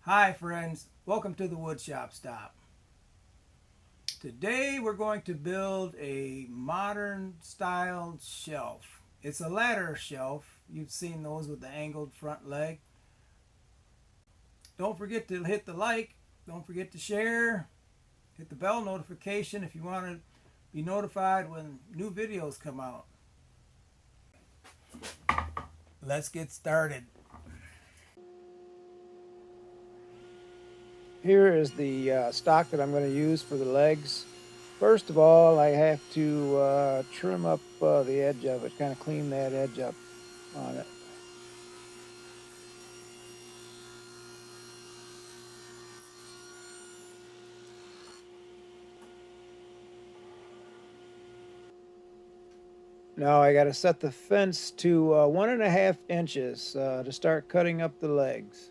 Hi friends, welcome to the Woodshop Stop. Today we're going to build a modern styled shelf. It's a ladder shelf. You've seen those with the angled front leg. Don't forget to hit the like, don't forget to share, hit the bell notification if you want to be notified when new videos come out. Let's get started. Here is the stock that I'm going to use for the legs. First of all, I have to trim up the edge of it, kind of clean that edge up on it. Now I got to set the fence to 1.5 inches to start cutting up the legs.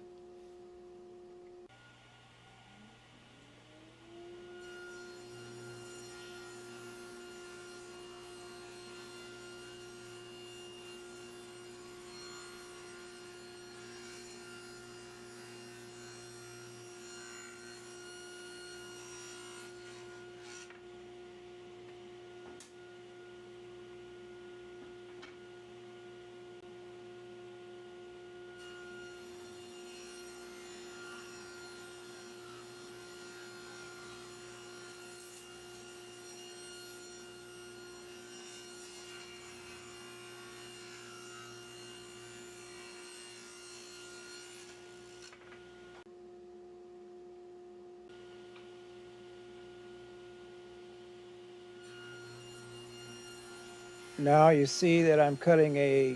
Now you see that I'm cutting a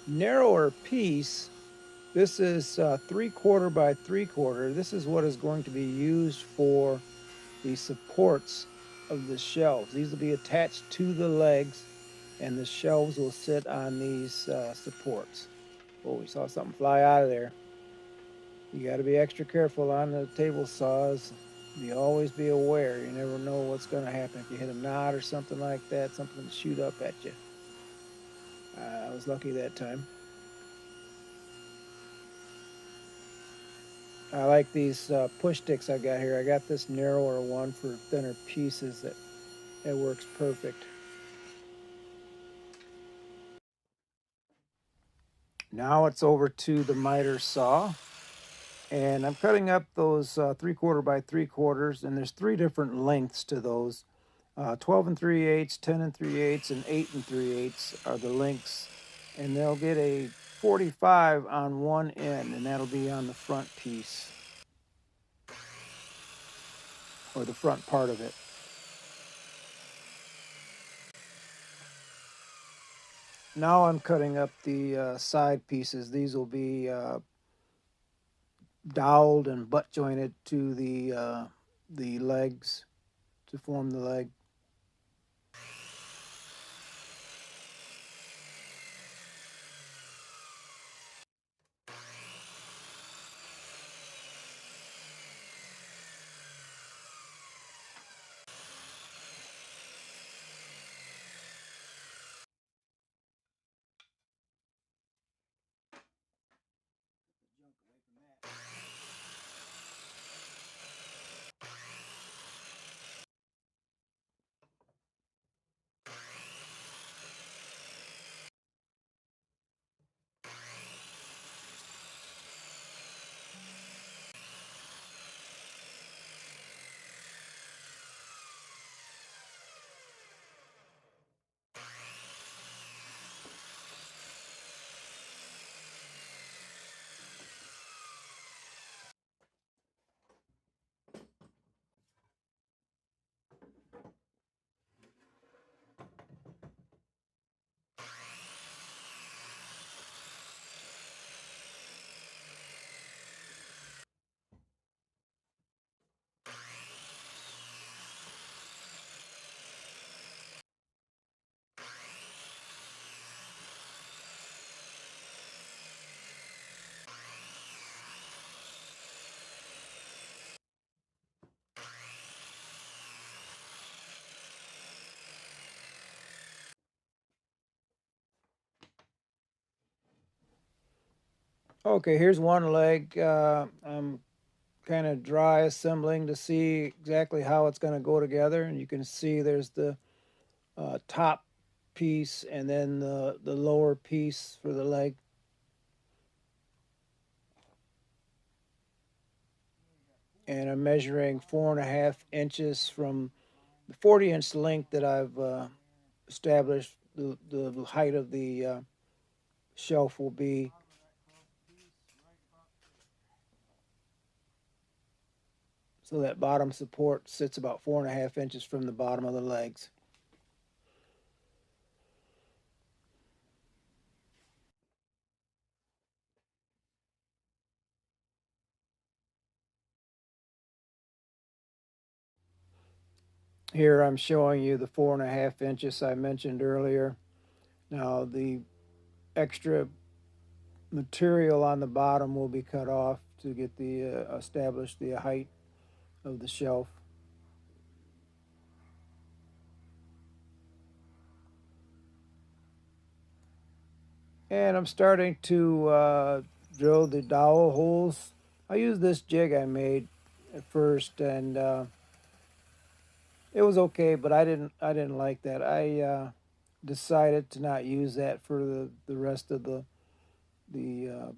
narrower piece. This is 3/4 by 3/4. This is what is going to be used for the supports of the shelves. These will be attached to the legs, and the shelves will sit on these supports. Oh, we saw something fly out of there. You got to be extra careful on the table saws. You always be aware. You never know what's going to happen. If you hit a knot or something like that, something will shoot up at you. I was lucky that time. I like these push sticks I got here. I got this narrower one for thinner pieces that works perfect. Now it's over to the miter saw, and I'm cutting up those 3/4 by 3/4, and there's three different lengths to those. 12 and 3/8, 10 and 3/8, and 8 and 3/8 are the lengths, and they'll get a 45 on one end, and that'll be on the front piece or the front part of it. Now I'm cutting up the side pieces. These will be doweled and butt jointed to the legs to form the leg. Okay, here's one leg. I'm kind of dry assembling to see exactly how it's going to go together. And you can see there's the top piece and then the lower piece for the leg. And I'm measuring 4.5 inches from the 40-inch length that I've established. The height of the shelf will be. So that bottom support sits about 4.5 inches from the bottom of the legs. Here I'm showing you the 4.5 inches I mentioned earlier. Now the extra material on the bottom will be cut off to get the establish the height of the shelf. And I'm starting to drill the dowel holes. I used this jig I made at first, and it was okay, but I didn't like that. I decided to not use that for the rest of the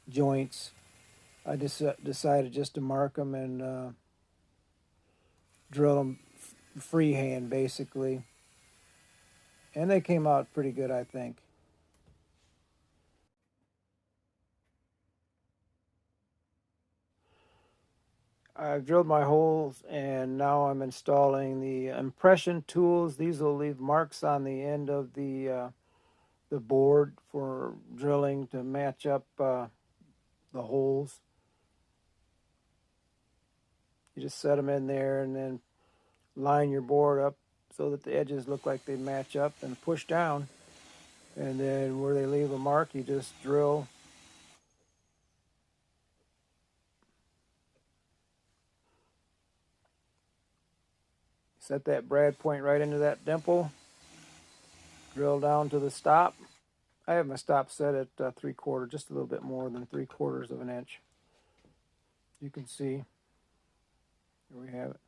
joints. I just decided just to mark them and drill them freehand basically, and they came out pretty good, I think. I've drilled my holes and now I'm installing the impression tools. These will leave marks on the end of the board for drilling to match up the holes. You just set them in there and then line your board up so that the edges look like they match up and push down. And then where they leave a mark, you just drill. Set that brad point right into that dimple. Drill down to the stop. I have my stop set at 3/4, just a little bit more than 3/4 of an inch. You can see, here we have it.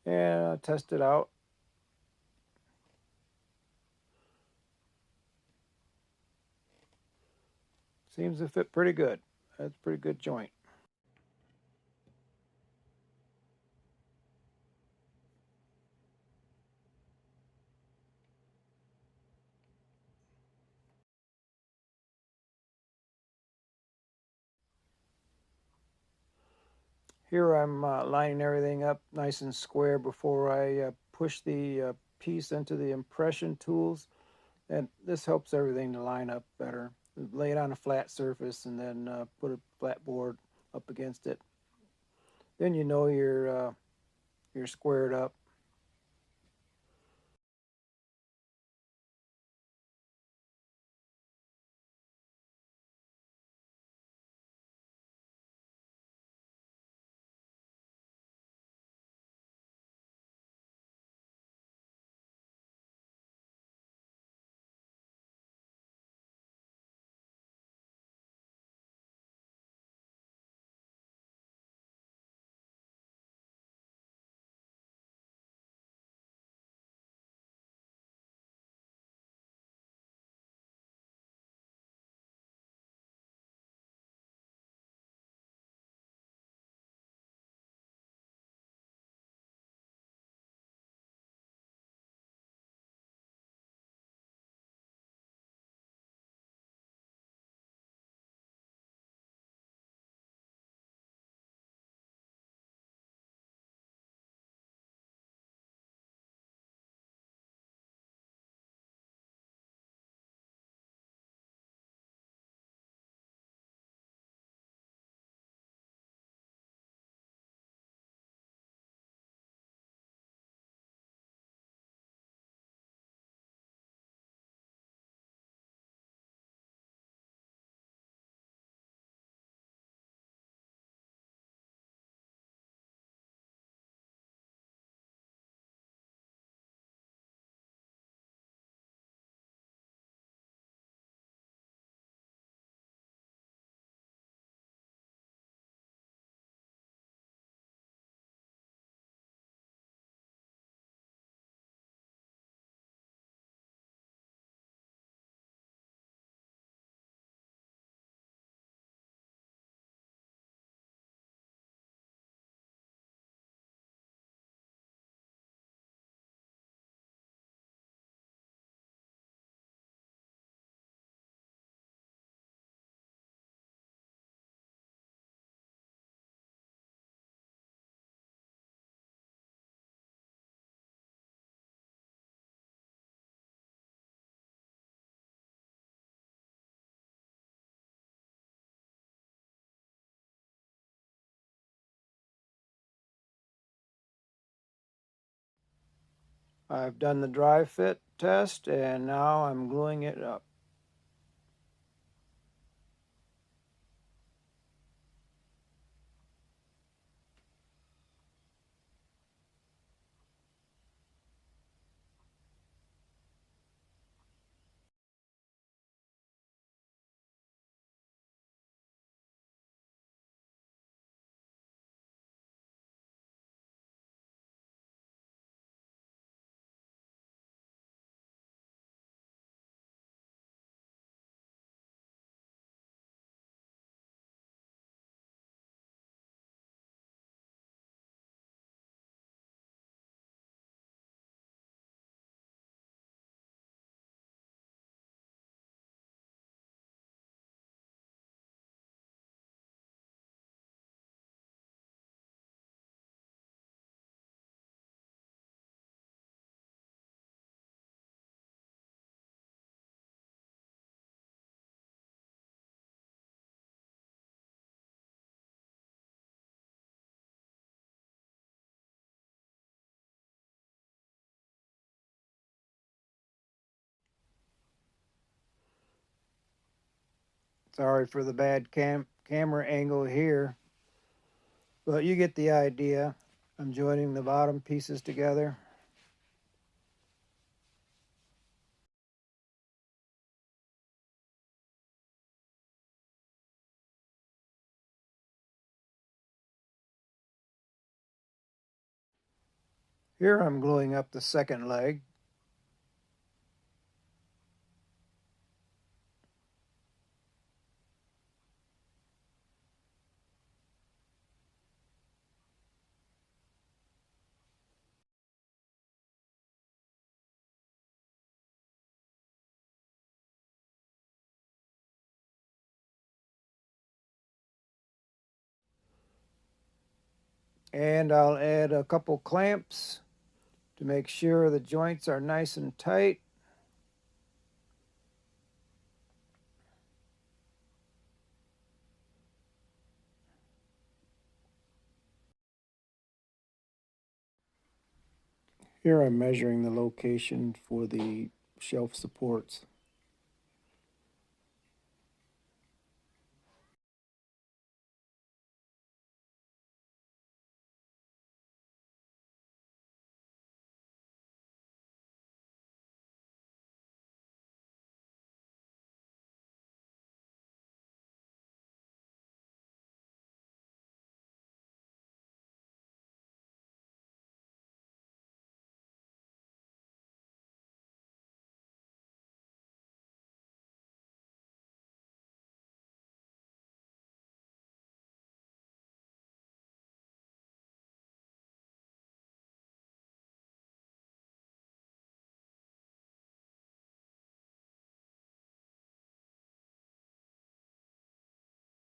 And test it out. Seems to fit pretty good. That's a pretty good joint. Here I'm lining everything up nice and square before I push the piece into the impression tools. And this helps everything to line up better. Lay it on a flat surface and then put a flat board up against it. Then you know you're squared up. I've done the dry fit test and now I'm gluing it up. Sorry for the bad camera angle here, but you get the idea. I'm joining the bottom pieces together. Here I'm gluing up the second leg. And I'll add a couple clamps to make sure the joints are nice and tight. Here I'm measuring the location for the shelf supports.